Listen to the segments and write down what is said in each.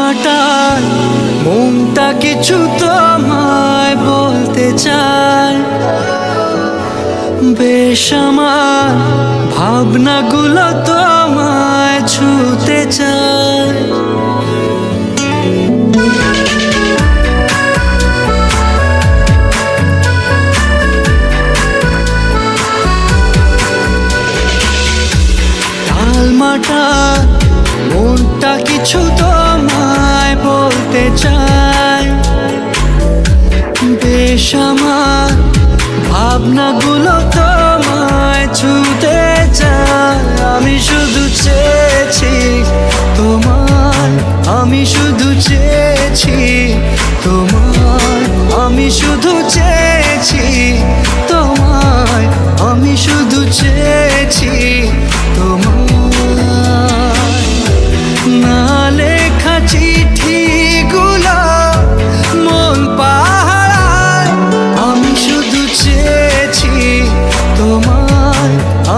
মাটার মনটা কিছু তোমায় বলতে চায়, বেশ আমার ভাবনাগুলো তোমায় ছুতে চায়। টালমাটাল মনটা কিছু তোমায় বলতে চায়, বেশ আমার ভাবনাগুলো তোমায় ছুতে চায়। আমি শুধু চেয়েছি তোমার, আমি শুধু চেয়েছি তোমার, আমি শুধু চেয়েছি তোমায়, আমি শুধু চেয়েছি তোমার। না লেখা চিঠিগুলো মন পাহারায়, আমি শুধু চেয়েছি তোমার,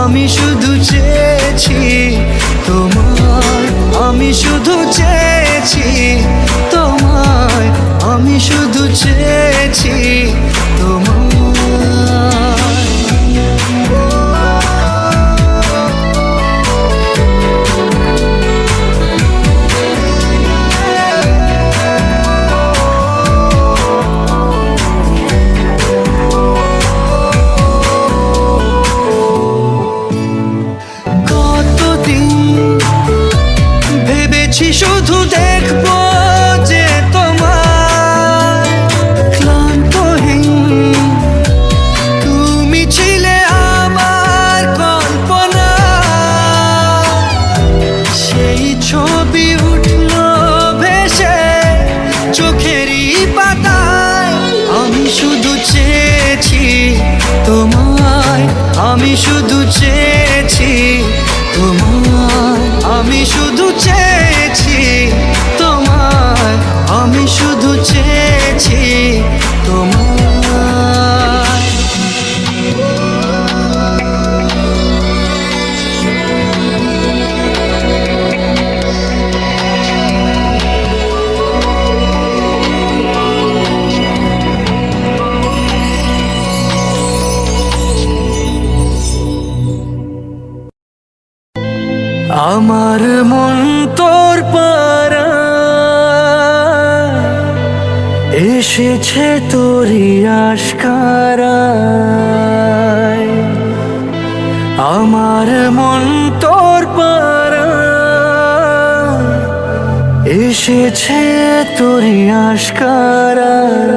আমি শুধু চেয়েছি তোমার, আমি শুধু চেয়েছি তোমার, আমি শুধু চেয়েছি তোমার। শুধু দেখবো যে তোমার ক্লান্তহীন তুমি ছিলে আমার কল্পনা, সেই ছবি উঠলো ভেসে চোখেরই পাতায়। আমি শুধু চেয়েছি তোমায়, আমি শুধু চেয়েছি তোমায়, আমি শুধু চেয়েছি তোমায়, আমি শুধু চেয়েছি তোমায়। আমার মন তোর পাড়ায় এসেছে তোরই আশকারায়, আমার মন তোর পাড়ায় এসেছে তোরই আশকারায়।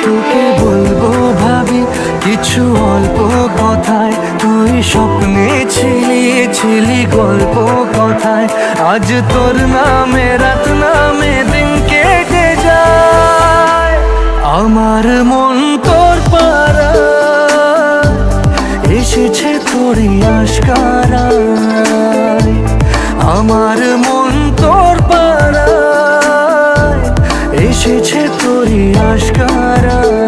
তোকে বলবো ভাবি কিছু অল্প কথায়, তুই স্বপ্নে ছিলি ছিলি গল্প কথায়। আজ তোর নামে রাত নামে দিন কেটে যায়, আমার মন তোর পাড়ায় এসেছে তোরই আশকারায়, আমার মন তোর পাড়ায় এসেছে তোরই আশকারায়।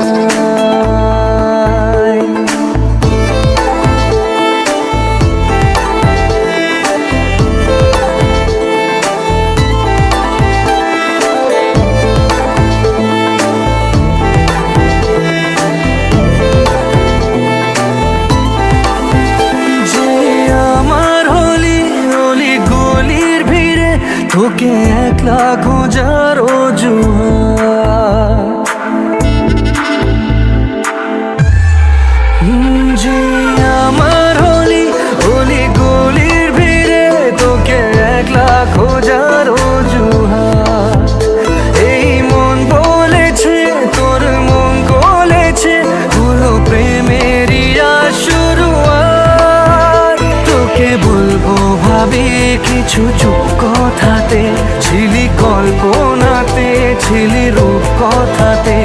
যে আমার হলি অলি গলির ভিড়ে তোকে একলা খোঁজার অজুহাত, যে আমার হলি অলি গলির ভিড়ে তোকে একলা খোঁজার অজুহাত। এই মন বলেছে তোর মন গলেছে, হলো প্রেমেরই শুরুয়াত। তোকে বলবো ভাবি কিছু চুপ কথাতে, ছিলি কল্পনাতে ছিলি রূপ কথাতে।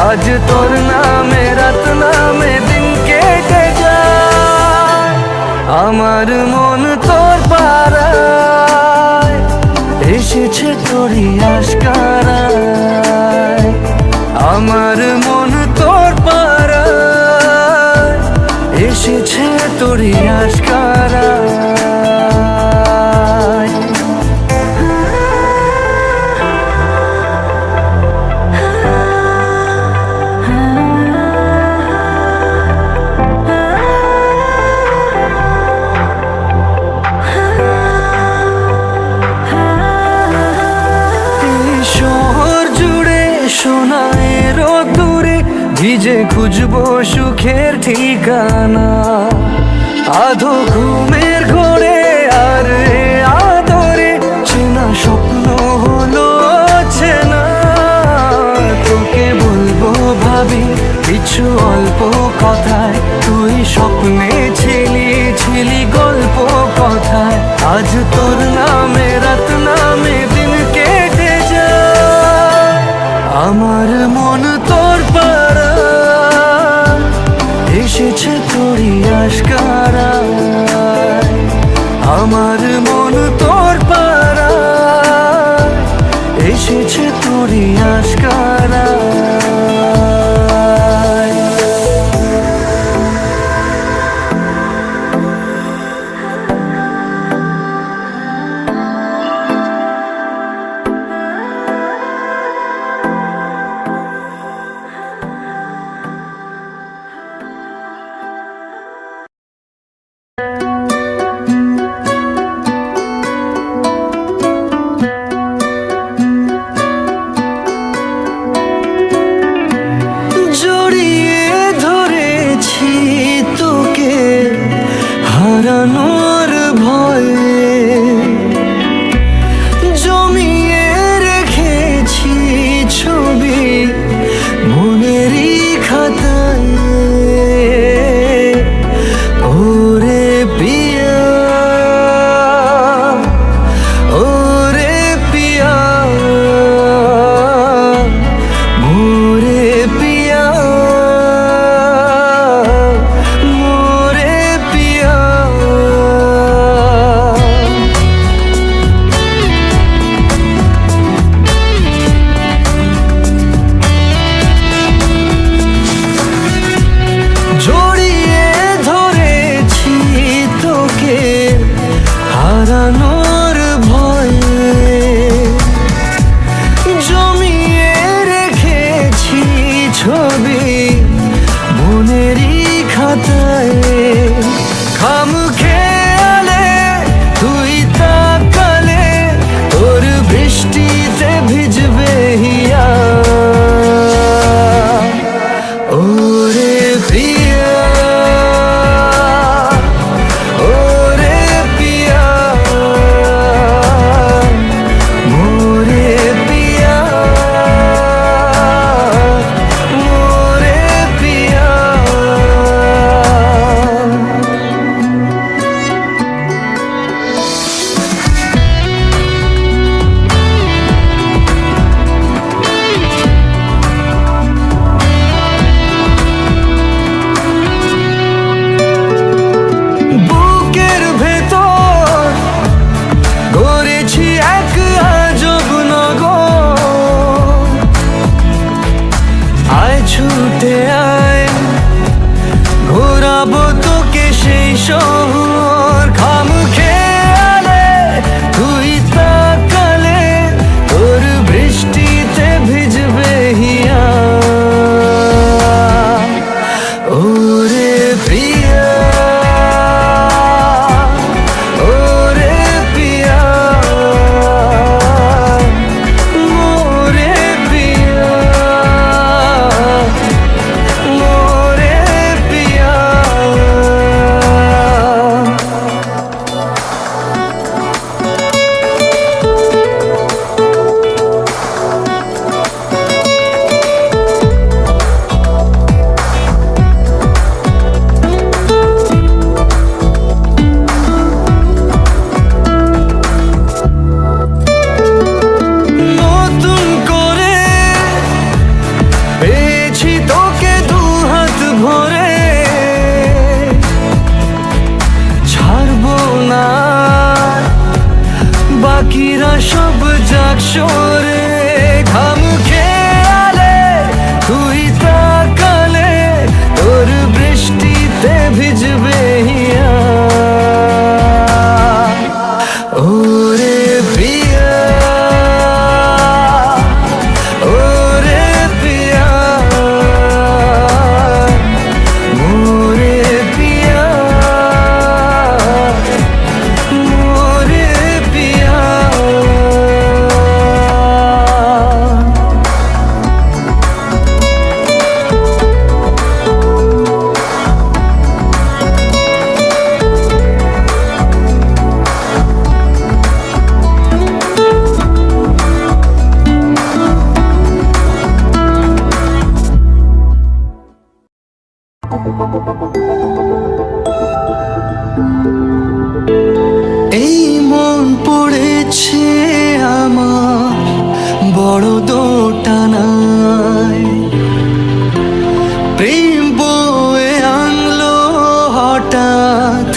আজ তোর নামে রাত নামে দিন কেটে যায়, আমার মন তোরই আশকারায়, আমার মন তোর পাড়ায় এসেছে তোরই আশকারায়। সোনার দূরে ভিজে খুঁজবো সুখের ঠিকানা, আধো ঘুমের ঘোরে আর আদরে চেনা স্বপ্ন হলো চেনা। তোকে বলবো ভাবি কিছু অল্প কথায়, তুই স্বপ্নে ছিলি গল্প কথায়। আজ তোর নামে রাত নামে দিন কেটে যায়, আমার মন তোর পাড়ায় এসেছে তোরই আশকারায়, আমার মন তোর পাড়ায় এসেছে তোরই আশকারায়। জড়িয়ে ধরেছি তোকে হারানোর ভয়ে, জমিয়ে রেখেছি ছবি মনেরই খাতায়। ওরে পিয়া, ওরে পিয়া, মোরে পিয়া, মোরে পিয়া। সরে ঘাম খেয়ালে তুই তাকালে তোর বৃষ্টিতে ভিজবে হিয়া ওরে পিয়া ওরে পিয়া মোরে পিয়া মোরে পিয়া এই মন পড়েছে আমার বড় দোটানায় প্রেম বয়ে আনলো হঠাৎ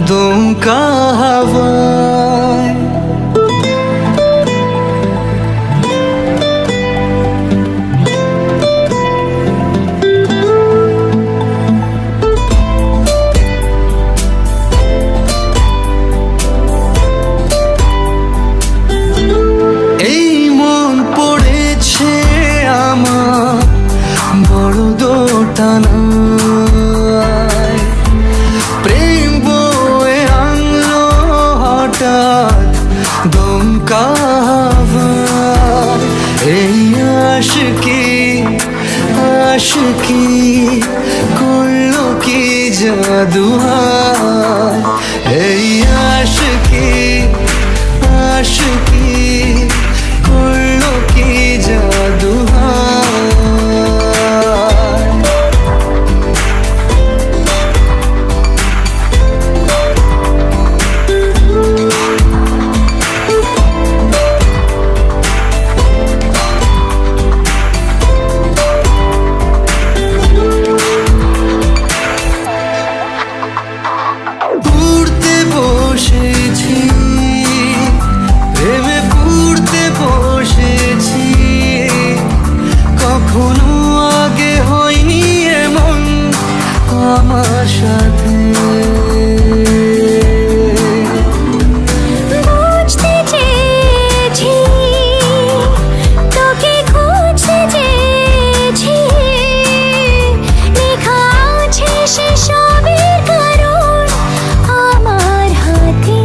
দমকা হাওয়ায় এই মন পড়েছে আমার বড় দোটানায় প্রেম বয়ে আনলো হঠাৎ দমকা হাওয়ায় এই আশিকি আশিকি করলো কি জাদু হায় এই আশিকি আশিকি করলো কি জাদু হায় পুড়তে বসেছি প্রেমে পুড়তে বসেছি কখনো আগে হয়নি এমন আমার সাথে বুঝতে চেয়েছি তোকে খুঁজতে চেয়েছি লেখা আছে সেসবের কারণ আমার হাতে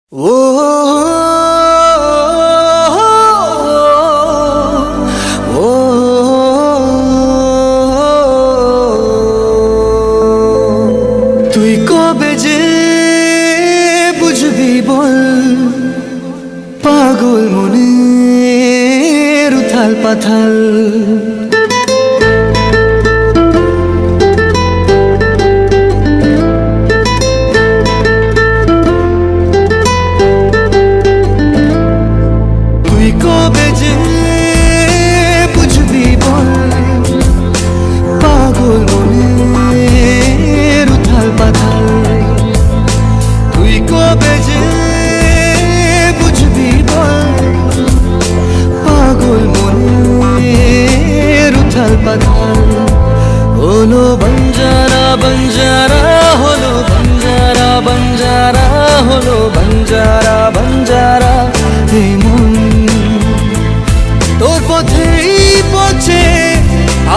তুই কবে যে বুঝবি বল পাগল মনের উথাল পাথাল। তুই কবে যে বুঝবি বল পাগল মনের উথাল পাথাল। তুই কবে যে বুঝবি বল পাগল মনের উথাল পাথাল। হলো বঞ্জারা বঞ্জারা হলো বঞ্জারা বঞ্জারা হলো বঞ্জারা বঞ্জারা। এই মন তোর পথেই পথে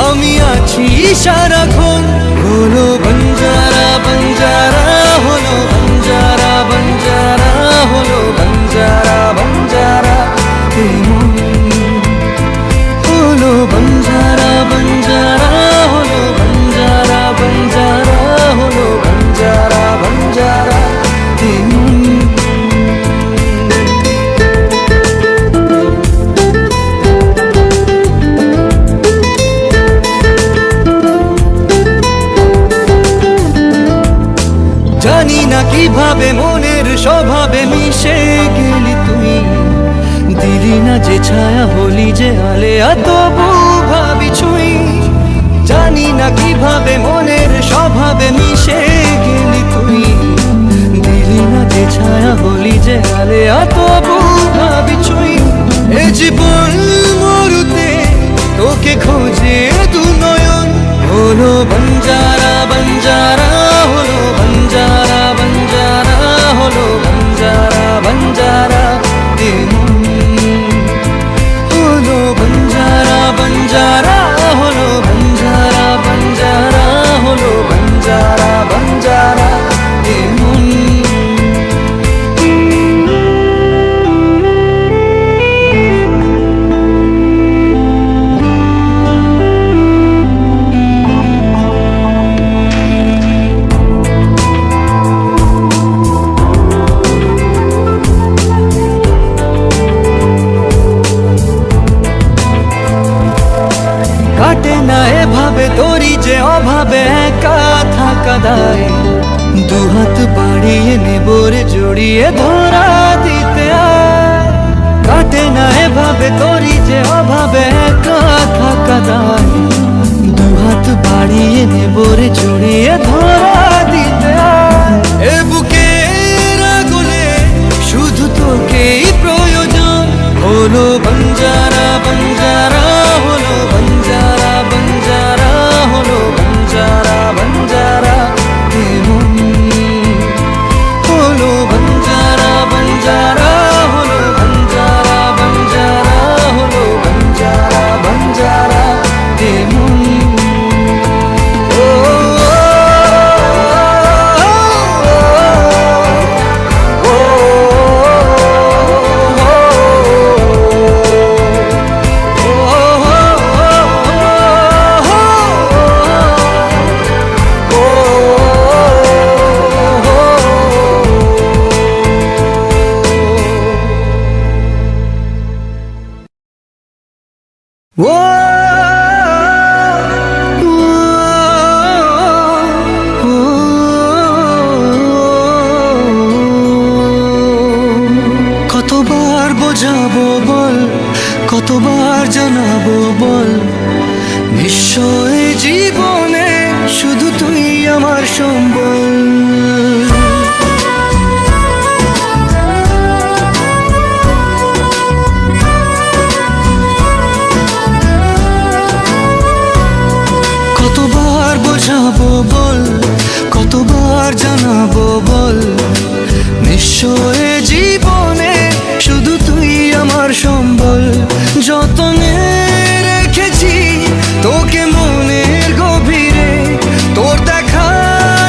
আমি আছি সারাক্ষণ। হলো বঞ্জারা বঞ্জারা হলো বঞ্জারা বঞ্জারা হলো বঞ্জারা বঞ্জারা। এই মন হলো বঞ্জারা বঞ্জারা হলো বঞ্জারা বঞ্জারা হলো বঞ্জারা বঞ্জারা। এই মন জানি না কিভাবে মনের স্বভাবে মিশে গেলি তুই। দিলি না যে ছায়া হলি যে আলেয়া তবু ভাবি ছুঁই। জানি না কিভাবে মনের স্বভাবে মিশে গেলি তুই। দিলি না যে ছায়া হলি যে আলেয়া তবু ভাবি ছুঁই। এ জীবন মরুতে তোকে খোঁজে দু নয়ন। হলো বঞ্জারা বঞ্জারা হলো বঞ্জারা বঞ্জারা হলো বঞ্জারা বঞ্জারা। হলো বঞ্জারা বঞ্জারা হলো বঞ্জারা বঞ্জারা হলো বঞ্জারা বঞ্জারা। কাটে না এভাবে তোরি যে অভাবে একা থাকা দায়। দুহাত বাড়িয়ে নেবরে জড়িয়ে ধরা দিতে আয়। কাটে না এভাবে তোরি যে অভাবে একা থাকা দায়। দুহাত বাড়িয়ে নেবরে জড়িয়ে ধরা দিতে আয়। এ বুকের আগুনে শুধু তোকেই প্রয়োজন। হলো বঞ্জারা বঞ্জারা হলো বঞ্জারা বঞ্জারা হলো বঞ্জারা বঞ্জারা। হলো বঞ্জারা বঞ্জারা হলো বঞ্জারা বঞ্জারা হলো বঞ্জারা বঞ্জারা। কতবার বোঝাবো বল কতবার জানাবো বল। নিশ্চয় জীবনে শুধু তুই আমার সম্বল। কতবার বোঝাবো বল কতবার জানাবো বল। নিশ্চয় জীবনে শুধু তুই আমার সম্বল। যতনে রেখেছি তোকে মনের গভীরে। তোর দেখা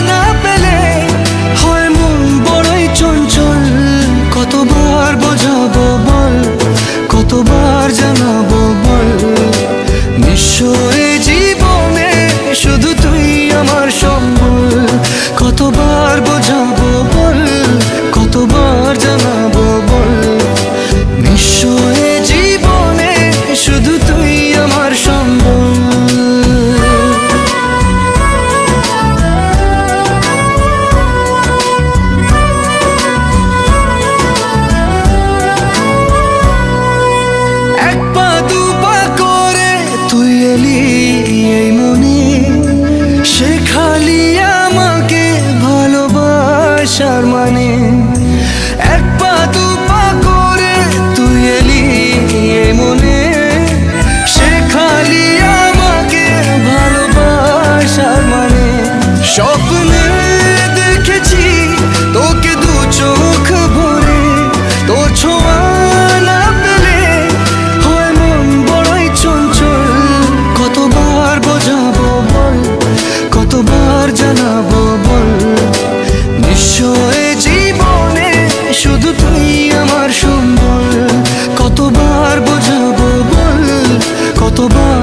না পেলে হয় মন বড়ই চঞ্চল। আমার সম্বল, কতবার বোঝাবো বল, কতবার